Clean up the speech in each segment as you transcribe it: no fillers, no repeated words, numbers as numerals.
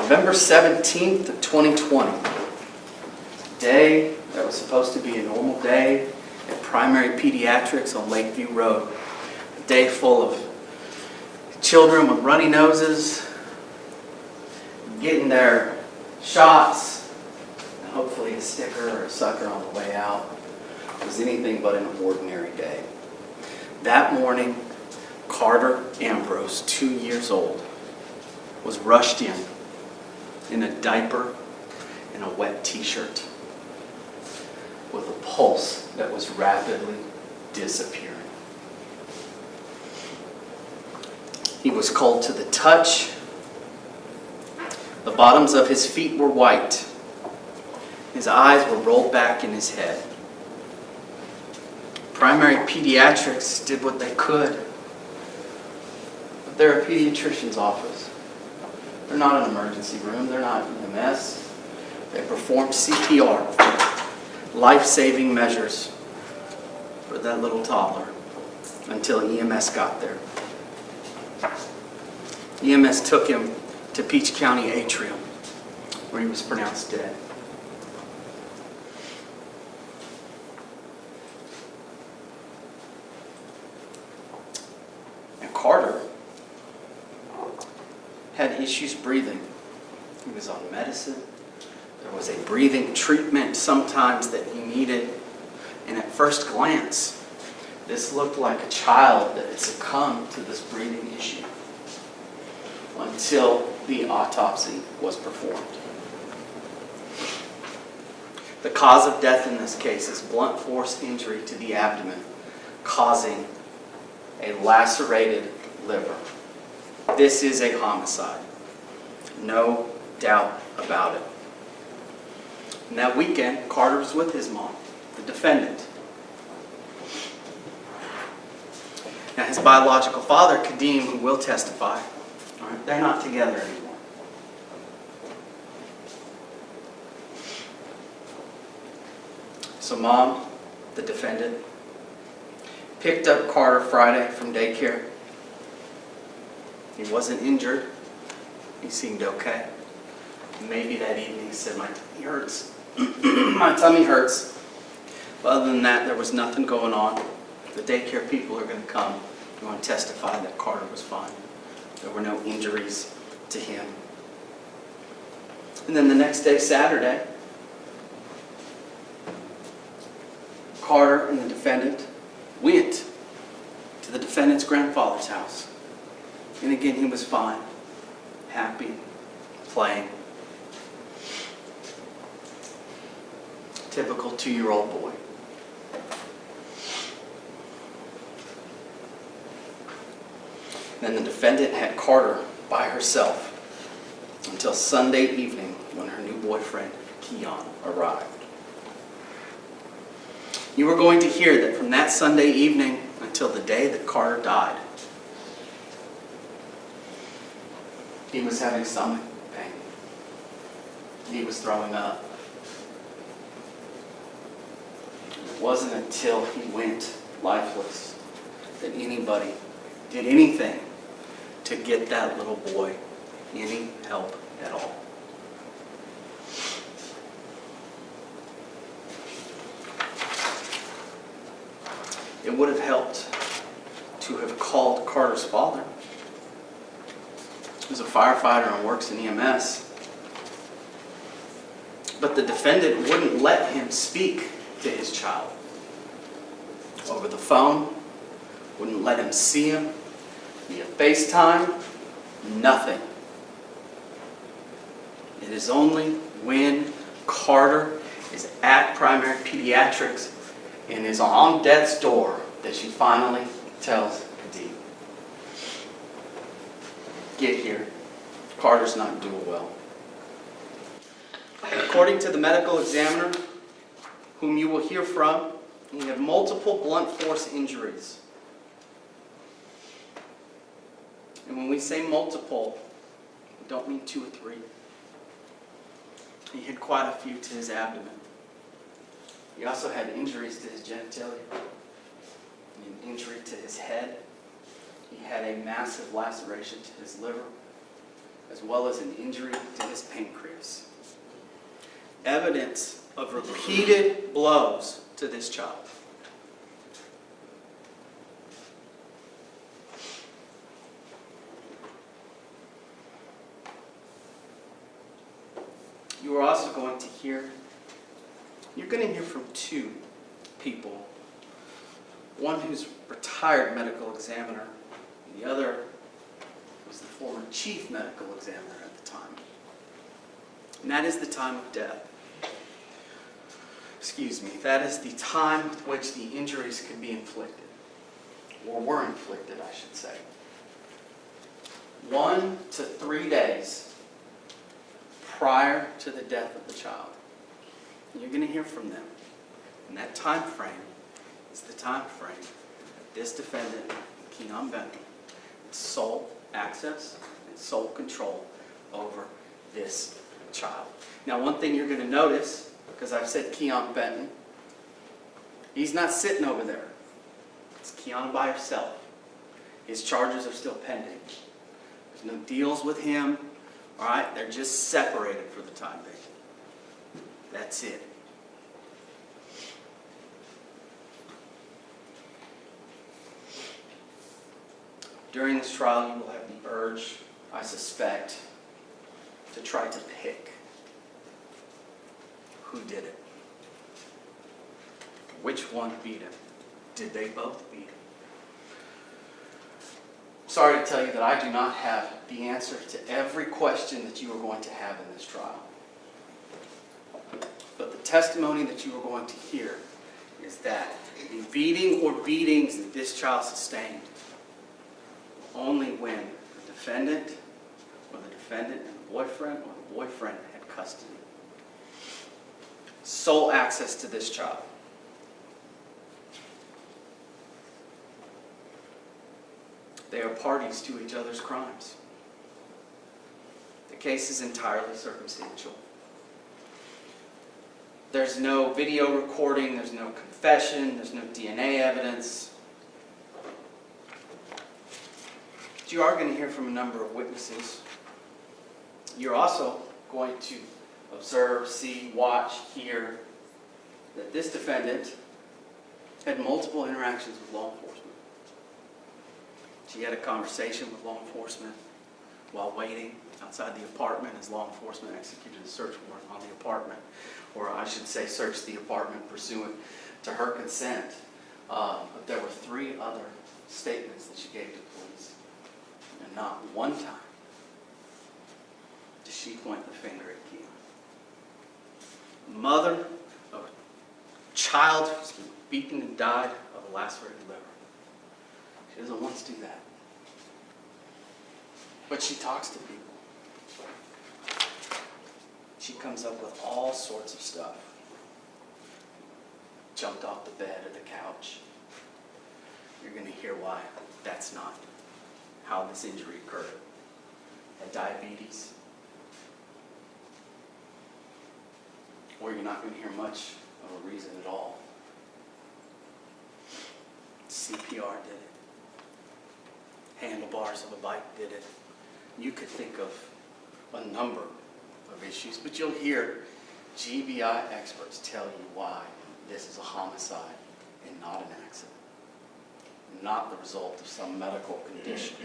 November 17th of 2020. A day that was supposed to be a normal day at Primary Pediatrics on Lakeview Road. A day full of children with runny noses, getting their shots, and hopefully a sticker or a sucker on the way out. It was anything but an ordinary day. That morning, Carter Ambrose, 2 years old, was rushed in a diaper and a wet t-shirt with a pulse that was rapidly disappearing. He was cold to the touch. The bottoms of his feet were white. His eyes were rolled back in his head. Primary Pediatrics did what they could. But they're a pediatrician's office. They're not an emergency room. They're not EMS. They performed CPR, life-saving measures for that little toddler until EMS got there. EMS took him to Peach County Atrium, where he was pronounced dead. And Carter had issues breathing. He was on medicine. There was a breathing treatment sometimes that he needed. And at first glance, this looked like a child that had succumbed to this breathing issue until the autopsy was performed. The cause of death in this case is blunt force injury to the abdomen, causing a lacerated liver. This is a homicide. No doubt about it. And that weekend, Carter was with his mom, the defendant. Now, his biological father, Kadeem, who will testify, they're not together anymore. So Mom, the defendant, picked up Carter Friday from daycare. He wasn't injured. He seemed okay. Maybe that evening he said, "My tummy hurts." My tummy hurts. But other than that, there was nothing going on. The daycare people are going to come. They want to testify that Carter was fine. There were no injuries to him. And then the next day, Saturday, Carter and the defendant went to the defendant's grandfather's house. And again, he was fine, happy, playing. Typical 2-year-old boy. Then the defendant had Carter by herself until Sunday evening when her new boyfriend, Kiyon, arrived. You were going to hear that from that Sunday evening until the day that Carter died, he was having stomach pain. He was throwing up. It wasn't until he went lifeless that anybody did anything to get that little boy any help at all. It would have helped to have called Carter's father, who's a firefighter and works in EMS. But the defendant wouldn't let him speak to his child over the phone, wouldn't let him see him via FaceTime, nothing. It is only when Carter is at Primary Pediatrics and is on death's door that she finally tells Kadeem, "Get here. Carter's not doing well." According to the medical examiner, whom you will hear from, he had multiple blunt force injuries. And when we say multiple, we don't mean 2 or 3. He had quite a few to his abdomen. He also had injuries to his genitalia, an injury to his head. He had a massive laceration to his liver, as well as an injury to his pancreas. Evidence of repeated blows to this child. You are also going to hear, you're going to hear from two people. One who's retired medical examiner, and the other was the former chief medical examiner at the time. And that is the time of death. Excuse me, that is the time with which the injuries could be inflicted, or were inflicted, I should say. 1 to 3 days prior to the death of the child. And you're going to hear from them. And that time frame is the time frame that this defendant, Kiyon Benton, had sole access and sole control over this child. Now, one thing you're going to notice, because I've said Kiyon Benton, he's not sitting over there. It's Kianna by herself. His charges are still pending. There's no deals with him. All right? They're just separated for the time being. That's it. During this trial, you will have the urge, I suspect, to try to pick who did it. Which one beat him? Did they both beat him? Sorry to tell you that I do not have the answer to every question that you are going to have in this trial. But the testimony that you are going to hear is that the beating or beatings that this child sustained only when the defendant and the boyfriend or the boyfriend had custody. Sole access to this child. They are parties to each other's crimes. The case is entirely circumstantial. There's no video recording, there's no confession, there's no DNA evidence. But you are going to hear from a number of witnesses. You're also going to observe, see, watch, hear that this defendant had multiple interactions with law enforcement. She had a conversation with law enforcement while waiting outside the apartment as law enforcement executed a search warrant on the apartment, or I should say searched the apartment pursuant to her consent. But there were 3 other statements that she gave to police. And not one time did she point the finger at Kiyon. Mother of a child who's been beaten and died of a lacerated liver. She doesn't want to do that. But she talks to people. She comes up with all sorts of stuff. Jumped off the bed or the couch. You're going to hear why that's not how this injury occurred. Had diabetes. Or you're not going to hear much of a reason at all. CPR did it. Handlebars of a bike did it. You could think of a number of issues, but you'll hear GBI experts tell you why this is a homicide and not an accident, not the result of some medical condition.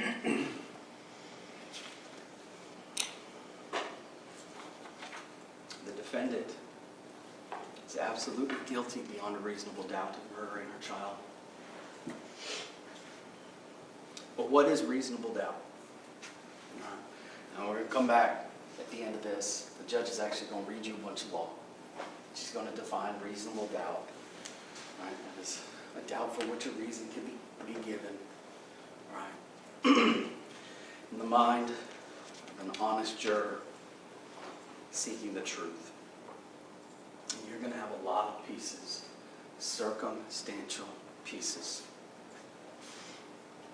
The defendant is absolutely guilty beyond a reasonable doubt of murdering her child. But what is reasonable doubt? Now we're going to come back at the end of this. The judge is actually going to read you a bunch of law. She's going to define reasonable doubt. Right? That is a doubt for which a reason can be given. Right? In the mind of an honest juror seeking the truth. And you're going to have a lot of pieces, circumstantial pieces.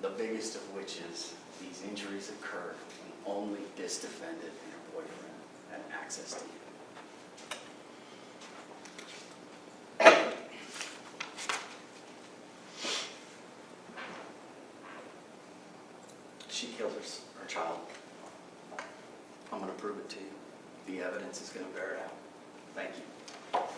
The biggest of which is these injuries occurred when only this defendant and her boyfriend had access to you. She killed her child. to you. The evidence is going to bear it out. Thank you.